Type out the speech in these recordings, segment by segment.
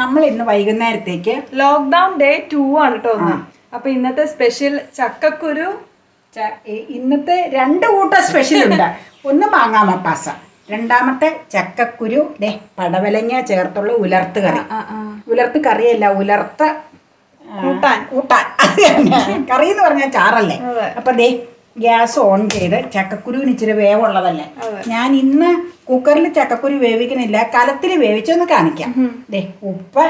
നമ്മൾ ഇന്ന് വൈകുന്നേരത്തേക്ക് ലോക്ക്ഡൌൺ ഡേ 2 ആണ് കേട്ടോ. അപ്പൊ ഇന്നത്തെ സ്പെഷ്യൽ ചക്കക്കുരു. ഇന്നത്തെ 2 കൂട്ടം സ്പെഷ്യൽ ഉണ്ട്. ഒന്ന് മാങ്ങാ മപ്പാസ, രണ്ടാമത്തെ ചക്കക്കുരു പടവലങ്ങ ചേർത്തുള്ള ഉലർത്ത് കറി. ഉലർത്ത് കറിയല്ല, ഉലർത്ത കൂട്ടാൻ. കറി എന്ന് പറഞ്ഞാൽ ചാറല്ലേ. അപ്പൊ ഗ്യാസ് ഓൺ ചെയ്ത് ചക്കക്കുരുവിന് ഇച്ചിരി വേവുള്ളതല്ലേ. ഞാൻ ഇന്ന് കുക്കറിൽ ചക്കക്കുരു വേവിക്കുന്നില്ല, കലത്തിൽ വേവിച്ചൊന്ന് കാണിക്കാം. ഉപ്പ്,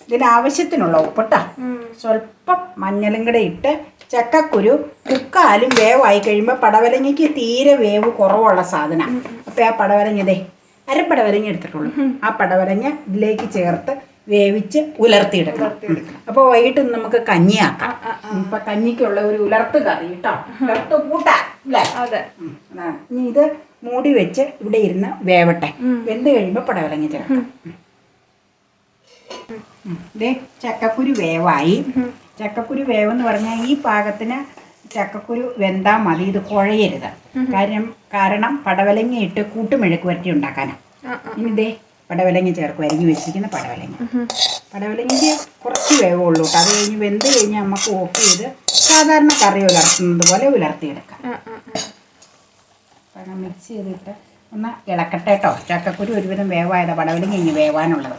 ഇതിനാവശ്യത്തിനുള്ള ഉപ്പിട്ടാ, സ്വല്പം മഞ്ഞളും കൂടെ ഇട്ട് ചക്കക്കുരു മുക്കാലും വേവായി കഴിയുമ്പോൾ പടവലങ്ങയ്ക്ക് തീരെ വേവ് കുറവുള്ള സാധനം. അപ്പം ആ പടവലങ്ങ അരപ്പടവലങ്ങ എടുത്തിട്ടുള്ളൂ. ആ പടവലങ്ങ ഇതിലേക്ക് ചേർത്ത് വേവിച്ച് ഉലർത്തിയിടണം. അപ്പോൾ വൈകിട്ട് നമുക്ക് കഞ്ഞിയാക്കാം. ഇപ്പൊ കഞ്ഞിക്കുള്ള ഒരു ഉലർത്ത് കറി കേട്ടോ, ഉലർത്ത് കൂട്ടാൻ അല്ലേ. ഇനി ഇത് മൂടി വെച്ച് ഇവിടെ ഇരുന്ന് വേവട്ടെ. വെന്ത് കഴിയുമ്പോൾ പടവലങ്ങ ചേർക്കാം. ചക്കക്കുരു വേവായി. ചക്കക്കുരു വേവെന്ന് പറഞ്ഞാൽ ഈ പാകത്തിന് ചക്കക്കുരു വെന്താൽ മതി, ഇത് കുഴയരുത്. കാരണം പടവലങ്ങ ഇട്ട് കൂട്ടുമെഴുക്ക് വരട്ടി ഉണ്ടാക്കാനാണ്. ഇനി പടവലങ്ങ ചേർക്കും, അരിഞ്ഞു വെച്ചിരിക്കുന്ന പടവലങ്ങയ്ക്ക് കുറച്ച് വേവുള്ളൂ കേട്ടോ. അത് കഴിഞ്ഞ് വെന്ത് കഴിഞ്ഞ് നമുക്ക് ഓഫ് ചെയ്ത് സാധാരണ കറി ഉലർത്തുന്നത് പോലെ ഉലർത്തിയെടുക്കാം. അപ്പം മിക്സ് ചെയ്തിട്ട് ഒന്ന് ഇളക്കട്ടെ കേട്ടോ. ചക്കക്കുരു ഒരുവിധം വേവായതാണ്, പടവലങ്ങ ഇനി വേവാനുള്ളത്.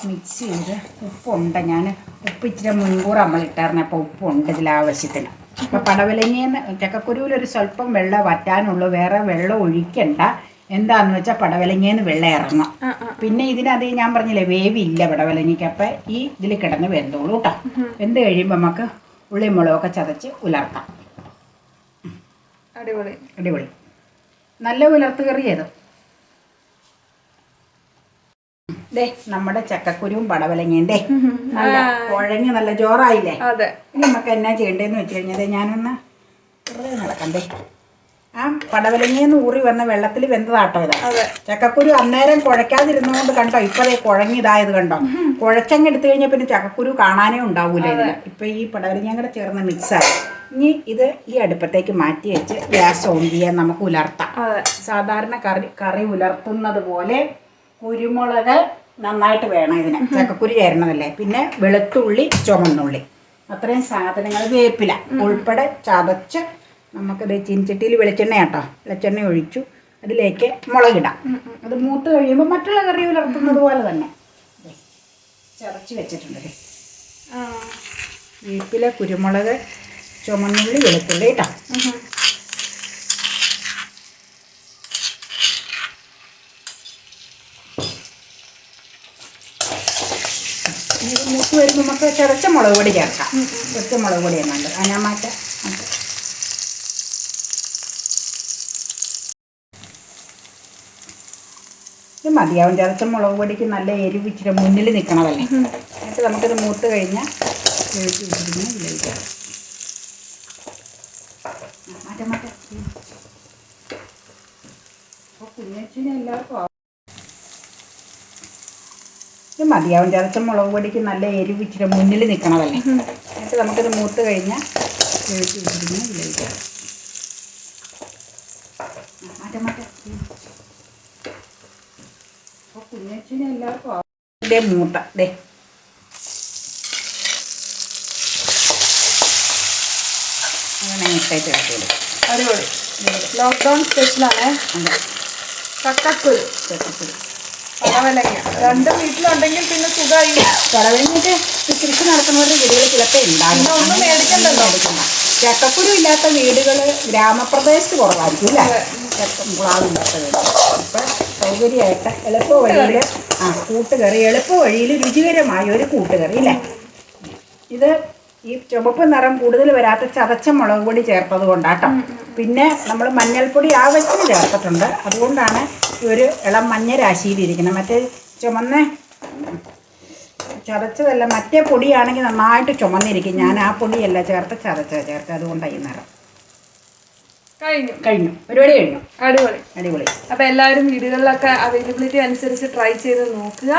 മിക്സ് ചെയ്ത് ഉപ്പുണ്ട്, ഞാൻ ഉപ്പ് ഇച്ചിരി മുൻകൂർ നമ്മൾ ഇട്ടായിരുന്നു. അപ്പോൾ ഉപ്പുണ്ട് ഇതിലാവശ്യത്തിന്. അപ്പോൾ പടവലങ്ങയെന്ന് ചക്കക്കുരുവിലൊരു സ്വല്പം വെള്ളം വറ്റാനുള്ളൂ, വേറെ വെള്ളം ഒഴിക്കണ്ട. എന്താന്ന് വെച്ചാൽ പടവലങ്ങേന്ന് വെള്ളം ഇറങ്ങും. പിന്നെ ഇതിനത് ഞാൻ പറഞ്ഞില്ലേ വേവില്ല പടവലങ്ങയ്ക്ക്. അപ്പം ഈ ഇതിൽ കിടന്ന് വെന്തോളൂ കേട്ടോ. വെന്ത് കഴിയുമ്പോൾ നമുക്ക് ഉള്ളി മുളകൊക്കെ ചതച്ച് ഉലർത്താം. അടിപൊളി അടിപൊളി നല്ല ഉലർത്ത് കറി ഏത്. നമ്മുടെ ചക്കക്കുരുവും പടവലങ്ങയും നല്ല കുഴഞ്ഞ് നല്ല ജോറായില്ലേ. ഇനി നമുക്ക് എന്നാ ചെയ്യേണ്ടതെന്ന് വെച്ച് കഴിഞ്ഞാൽ ഞാനൊന്ന് നടക്കണ്ടേ. ആ പടവലങ്ങയെന്ന് ഊറി വന്ന വെള്ളത്തിൽ വെന്തതാട്ടോ ഇതാ. ചക്കക്കുരു അന്നേരം കുഴക്കാതിരുന്നതുകൊണ്ട് കണ്ടോ ഇപ്പതേ കുഴഞ്ഞിതായത് കണ്ടോ. കുഴച്ചങ്ങ് എടുത്തു കഴിഞ്ഞാൽ പിന്നെ ചക്കക്കുരു കാണാനേ ഉണ്ടാവൂല ഇതിൽ. ഇപ്പൊ ഈ പടവലങ്ങയും കൂടെ ചേർന്ന് മിക്സായി. ഇനി ഇത് ഈ അടുപ്പത്തേക്ക് മാറ്റി വെച്ച് ഗ്യാസ് ഓൺ ചെയ്യാൻ നമുക്ക് ഉലർത്താം. സാധാരണ കറി ഉലർത്തുന്നത് പോലെ കുരുമുളക് നന്നായിട്ട് വേണം ഇതിന്, ചക്കക്കുരു ചേരണതല്ലേ. പിന്നെ വെളുത്തുള്ളി, ചുമന്നുള്ളി, അത്രയും സാധനങ്ങൾ, വേപ്പില ഉൾപ്പെടെ ചതച്ച് നമുക്കിത് ചീനിച്ചട്ടിയിൽ വെളിച്ചെണ്ണ കേട്ടോ, വെളിച്ചെണ്ണ ഒഴിച്ചു അതിലേക്ക് മുളകിടാം. അത് മൂത്ത് കഴിയുമ്പോൾ മറ്റുള്ള കറി ഉലർത്തുന്നത് പോലെ തന്നെ ചതച്ച് വെച്ചിട്ടുണ്ട്. വേപ്പില, കുരുമുളക്, ചുമന്നുള്ളി, വെളുത്തുള്ളി കേട്ടോ. മൂത്ത് വരുമ്പോൾ നമുക്ക് ചതച്ച മുളക് പൊടി ചേർക്കാം. ചതച്ച മുളക് പൊടി എന്നുണ്ട് ഞാൻ മാറ്റാം. ഇത് മതിയാവും. ചതച്ച മുളക് പൊടിക്ക് നല്ല എരിവ് ഇച്ചിരി മുന്നിൽ നിൽക്കണതല്ലേ. എന്നിട്ട് നമുക്കിത് മൂത്ത് കഴിഞ്ഞാൽ വേവിച്ച് വെച്ചിരിക്കുന്ന ഇതിലേക്ക് മാറ്റാം. അപ്പോൾ കുഞ്ഞച്ചിനെ എല്ലാവർക്കും ഇത് മതിയാവും. ചതച്ച മുളക് പൊടിക്ക് നല്ല എരിവ് ഇച്ചിരി മുന്നിൽ നിൽക്കണതല്ലേ. എന്നിട്ട് നമുക്കിത് മൂത്ത് കഴിഞ്ഞാൽ വേവിച്ച് വെച്ചിരിക്കുന്ന ഇതിലേക്ക് മാറ്റാം. അപ്പോൾ കുഞ്ഞച്ചിനെ എല്ലാവർക്കും മൂത്ത അങ്ങനെ ഇട്ടേച്ച് വെച്ചോളൂ. അടിപൊളി ലോക്ക്ഡൗൺ സ്പെഷ്യലാണ് ചക്കക്കുരു, പടവലങ്ങ. രണ്ടും വീട്ടിലുണ്ടെങ്കിൽ പിന്നെ സുഖമായി. പടവലങ്ങയൊക്കെ കൃഷി നടത്തുന്നവരുടെ വീടുകൾ ചിലപ്പോൾ ഉണ്ടാകും. ഒന്നും മേടിക്കണ്ടല്ലോ. ചക്കക്കുരു ഇല്ലാത്ത വീടുകൾ ഗ്രാമപ്രദേശത്ത് കുറവായിരിക്കും അല്ലേ. പ്ലാവില്ലാത്ത വീട്. ഇപ്പം സൗകര്യമായിട്ട് എളുപ്പ വഴിയിൽ കൂട്ടുകറി, എളുപ്പ വഴിയിൽ രുചികരമായ ഒരു കൂട്ടുകറി അല്ലേ. ഇത് ഈ ചുവപ്പ് നിറം കൂടുതൽ വരാത്ത ചതച്ച മുളക് പൊടി ചേർത്തത് കൊണ്ടാട്ടോ. പിന്നെ നമ്മൾ മഞ്ഞൾപ്പൊടി ആവശ്യത്തിന് ചേർത്തിട്ടുണ്ട്. അതുകൊണ്ടാണ് ഒരു ഇളം മഞ്ഞ രാശിയിലിരിക്കുന്നത്. മറ്റേ ചുമന്ന ചതച്ചതല്ല, മറ്റേ പൊടിയാണെങ്കിൽ നന്നായിട്ട് ചുമന്നിരിക്കും. ഞാൻ ആ പൊടിയല്ല ചേർത്ത് അതുകൊണ്ടാണ് ഈ നിറം. കഴിഞ്ഞു പരിപാടി കഴിഞ്ഞു. അടിപൊളി. അപ്പൊ എല്ലാവരും വീടുകളിലൊക്കെ അവൈലബിലിറ്റി അനുസരിച്ച് ട്രൈ ചെയ്ത് നോക്കുക.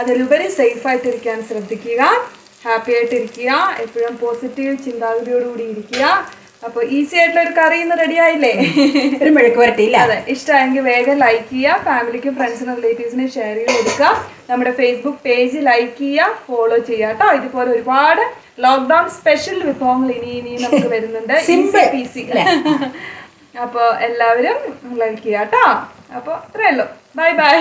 അതിലുപരി സേഫ് ആയിട്ടിരിക്കാൻ ശ്രദ്ധിക്കുക, ഹാപ്പി ആയിട്ടിരിക്കുക, എപ്പോഴും പോസിറ്റീവ് ചിന്താഗതിയോടുകൂടി ഇരിക്കുക. അപ്പൊ ഈസി ആയിട്ടുള്ള ഒരു കറി ഇന്ന് റെഡി ആയില്ലേ? ഒരു മെഴുക്ക് വരട്ടിയില്ല. അതെ, ഇഷ്ടമായെങ്കിൽ വേഗം ലൈക്ക് ചെയ്യുക, ഫാമിലിക്കും ഫ്രണ്ട്സിനും റിലേറ്റീവ്സിനും ഷെയർ ചെയ്ത് കൊടുക്കുക. നമ്മുടെ ഫേസ്ബുക്ക് പേജ് ലൈക്ക് ചെയ്യുക, ഫോളോ ചെയ്യുക കേട്ടോ. ഇതുപോലെ ഒരുപാട് ലോക്ക്ഡൌൺ സ്പെഷ്യൽ വിഭവങ്ങൾ ഇനി നമുക്ക് വരുന്നുണ്ട്. ഈസി. അപ്പോൾ എല്ലാവരും ലൈക്ക് ചെയ്യുക കേട്ടോ. അപ്പോൾ അത്രേ ഉള്ളൂ. Bye bye.